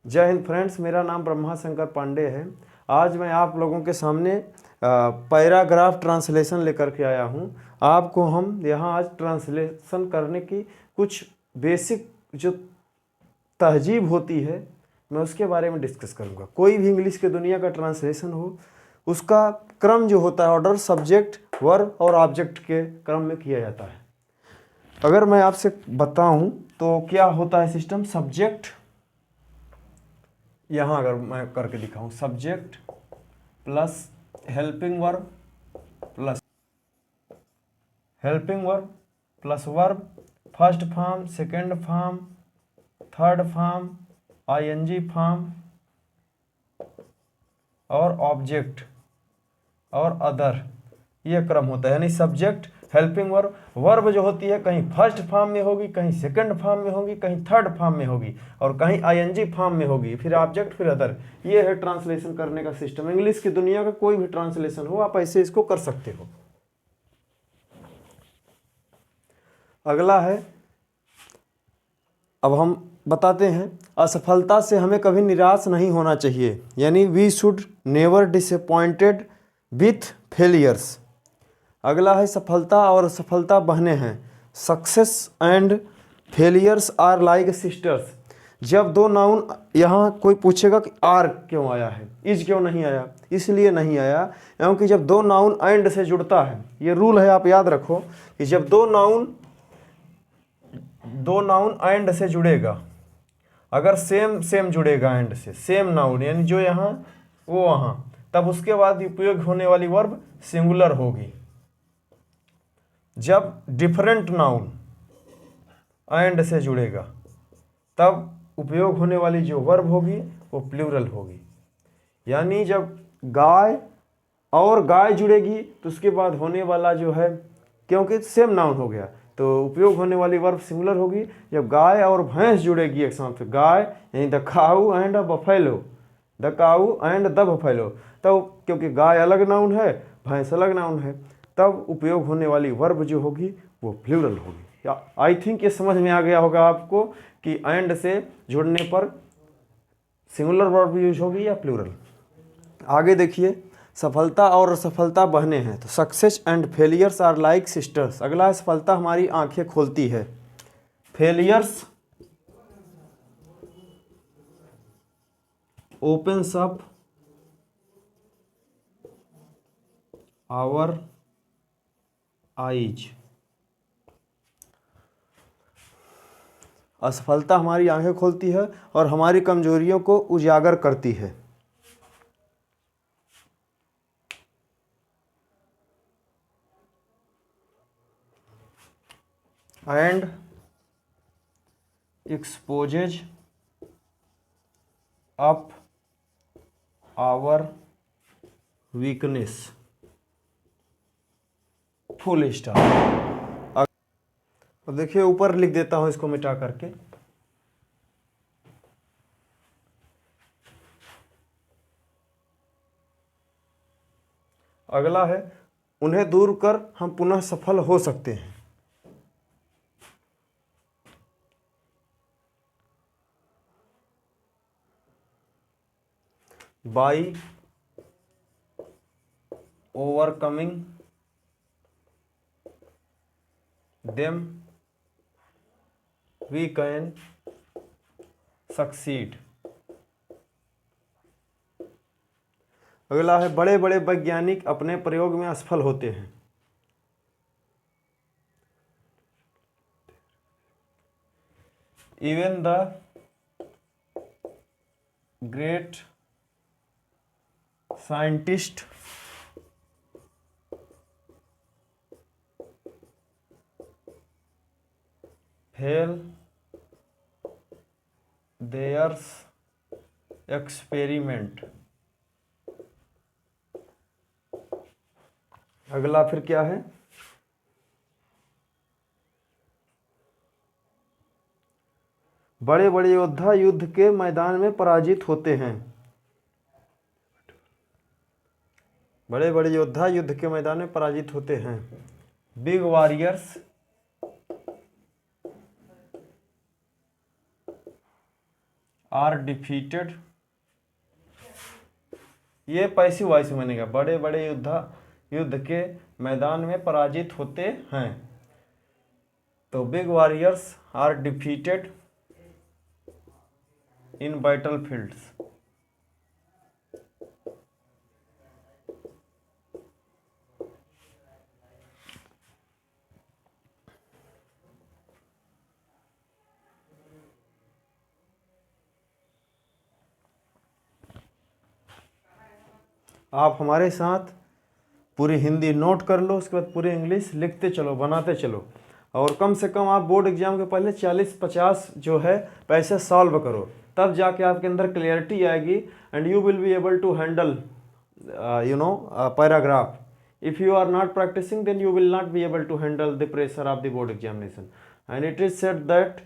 जय हिंद फ्रेंड्स, मेरा नाम ब्रह्मा शंकर पांडे है। आज मैं आप लोगों के सामने पैराग्राफ ट्रांसलेशन लेकर के आया हूं। आपको हम यहाँ आज ट्रांसलेशन करने की कुछ बेसिक जो तहजीब होती है, मैं उसके बारे में डिस्कस करूँगा। कोई भी इंग्लिश के दुनिया का ट्रांसलेशन हो, उसका क्रम जो होता है, ऑर्डर सब्जेक्ट वर्ब और ऑब्जेक्ट के क्रम में किया जाता है। अगर मैं आपसे बताऊं तो क्या होता है सिस्टम, सब्जेक्ट, यहाँ अगर मैं करके दिखाऊं, subject plus helping verb plus verb, first form, second form, third form, ING form और ऑब्जेक्ट और अदर, ये क्रम होता है। यानी सब्जेक्ट, हेल्पिंग वर्ब, वर्ब जो होती है कहीं फर्स्ट फॉर्म में होगी, कहीं सेकंड फॉर्म में होगी, कहीं थर्ड फॉर्म में होगी और कहीं आईएनजी फॉर्म में होगी, फिर ऑब्जेक्ट, फिर अदर। ये है ट्रांसलेशन करने का सिस्टम। इंग्लिश की दुनिया का कोई भी ट्रांसलेशन हो, आप ऐसे इसको कर सकते हो। अगला है, अब हम बताते हैं, असफलता से हमें कभी निराश नहीं होना चाहिए। यानी we should never disappointed with failures. अगला है, सफलता और असफलता बहनें हैं। Success and failures are like sisters. जब दो नाउन, यहाँ कोई पूछेगा कि आर क्यों आया है, इज क्यों नहीं आया, इसलिए नहीं आया क्योंकि जब दो नाउन एंड से जुड़ता है, ये रूल है, आप याद रखो कि जब दो नाउन एंड से जुड़ेगा, अगर सेम जुड़ेगा एंड से, सेम नाउन यानी जो यहाँ वो वहाँ, तब उसके बाद उपयोग होने वाली वर्ब सिंगुलर होगी। जब डिफरेंट नाउन एंड से जुड़ेगा, तब उपयोग होने वाली जो वर्ब होगी वो प्लूरल होगी। यानी जब गाय और गाय जुड़ेगी तो उसके बाद होने वाला जो है, क्योंकि सेम नाउन हो गया तो उपयोग होने वाली वर्ब सिंगुलर होगी। जब गाय और भैंस जुड़ेगी एक साथ, गाय यानी the cow and the buffalo, the cow and the buffalo, तब क्योंकि गाय अलग नाउन है, भैंस अलग नाउन है, तब उपयोग होने वाली वर्ब जो होगी वो प्लूरल होगी। आई थिंक ये समझ में आ गया होगा आपको कि एंड से जुड़ने पर सिंगुलर वर्ब यूज होगी या प्लूरल। आगे देखिए, सफलता और असफलता बहनें हैं। तो success and failures are like sisters. अगला है, सफलता हमारी आंखें खोलती है। Failures opens up our eyes. असफलता हमारी आंखें खोलती है और हमारी कमजोरियों को उजागर करती है। And exposes up our weakness. Full stop. अब देखिए, ऊपर लिख देता हूं इसको मिटा करके। अगला है, उन्हें दूर कर हम पुनः सफल हो सकते हैं। By overcoming them we can succeed. अगला है, बड़े बड़े वैज्ञानिक अपने प्रयोग में असफल होते हैं। Even the great scientist fail theirs experiment. अगला फिर क्या है, बड़े बड़े योद्धा युद्ध के मैदान में पराजित होते हैं। बड़े बड़े योद्धा युद्ध के मैदान में पराजित होते हैं। बिग वॉरियर्स आर डिफीटेड, ये पैसिव वॉइस में बनेगा, बड़े बड़े युद्ध के मैदान में पराजित होते हैं। तो big warriors are defeated in battle fields. आप हमारे साथ पूरी हिंदी नोट कर लो, उसके बाद पूरी इंग्लिश लिखते चलो, बनाते चलो, और कम से कम आप बोर्ड एग्जाम के पहले 40-50 जो है पैसे सॉल्व करो, तब जाके आपके अंदर क्लियरिटी आएगी and you will be able to handle paragraph. If you are not practising then you will not be able to handle the pressure of the board examination. And it is said that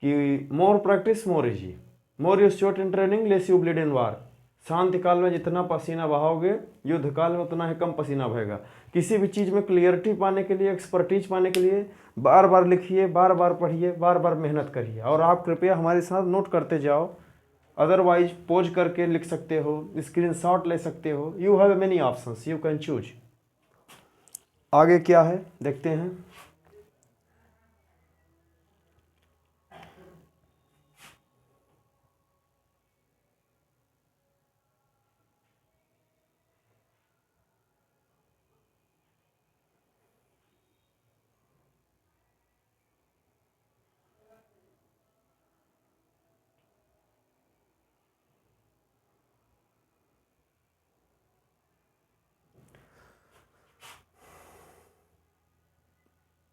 कि more practice more easy, more you shot in training less you bleed in war. शांति काल में जितना पसीना बहाओगे, युद्ध काल में उतना ही कम पसीना बहेगा। किसी भी चीज़ में क्लियरिटी पाने के लिए, एक्सपर्टीज पाने के लिए बार बार लिखिए, बार बार पढ़िए, बार बार मेहनत करिए, और आप कृपया हमारे साथ नोट करते जाओ। अदरवाइज पोज करके लिख सकते हो, स्क्रीनशॉट ले सकते हो, you have many options, you can choose. आगे क्या है देखते हैं।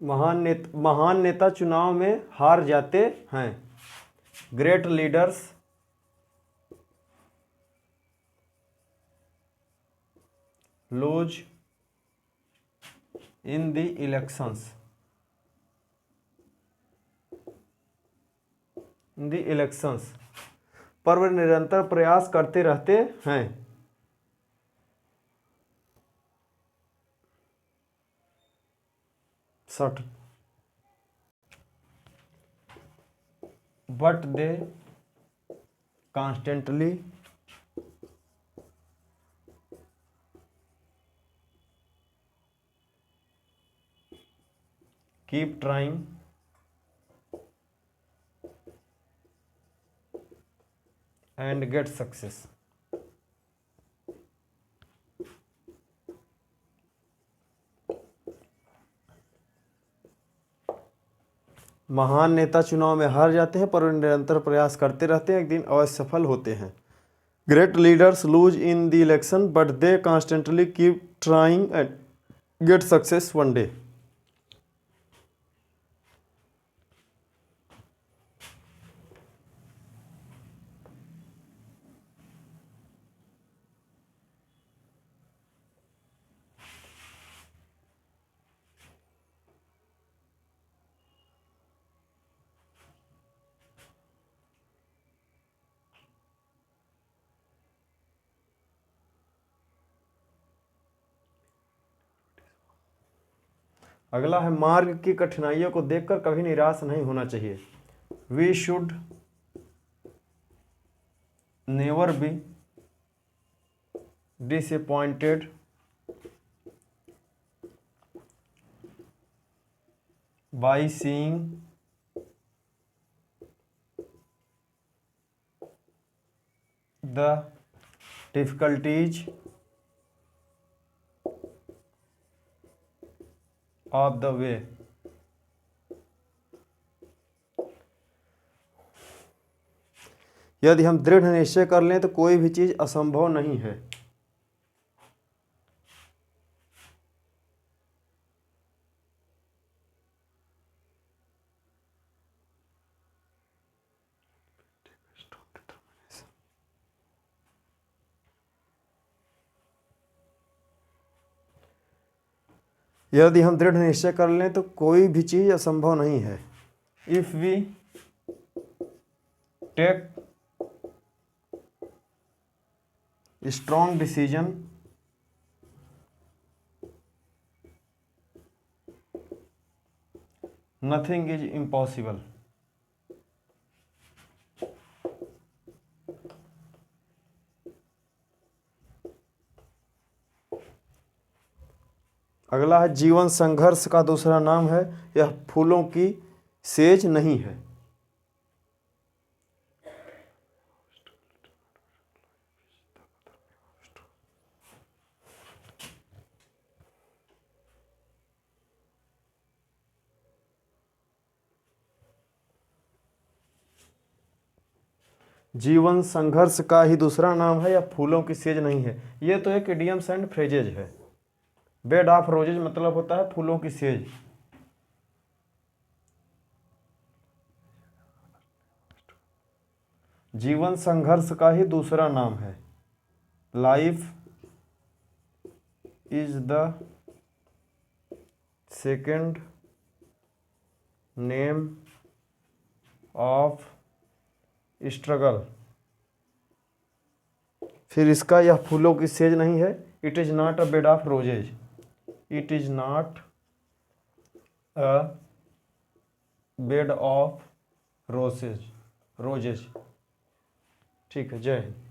महान नेता चुनाव में हार जाते हैं। Great leaders lose in the elections, पर वे निरंतर प्रयास करते रहते हैं। Short, but they constantly keep trying and get success. महान नेता चुनाव में हार जाते हैं, पर वे निरंतर प्रयास करते रहते हैं, एक दिन अवश्य सफल होते हैं। Great leaders lose in the election but they constantly keep trying and get success one day. अगला है मार्ग की कठिनाइयों को देखकर कभी निराश नहीं होना चाहिए। We should never be disappointed by seeing the difficulties of the way. यदि हम दृढ़ निश्चय कर लें तो कोई भी चीज असंभव नहीं है। यदि हम दृढ़ निश्चय कर लें तो कोई भी चीज असंभव नहीं है। If we take strong decision nothing is impossible. अगला है जीवन संघर्ष का दूसरा नाम है, यह फूलों की सेज नहीं है। जीवन संघर्ष का ही दूसरा नाम है, या फूलों की सेज नहीं है। ये तो एक इडियम्स एंड फ्रेजेज है। बेड ऑफ रोजेज मतलब होता है फूलों की सेज। जीवन संघर्ष का ही दूसरा नाम है। Life is the second name of struggle. फिर इसका यह फूलों की सेज नहीं है। It is not a bed of roses. It is not a bed of roses. ठीक है, जय हिंद।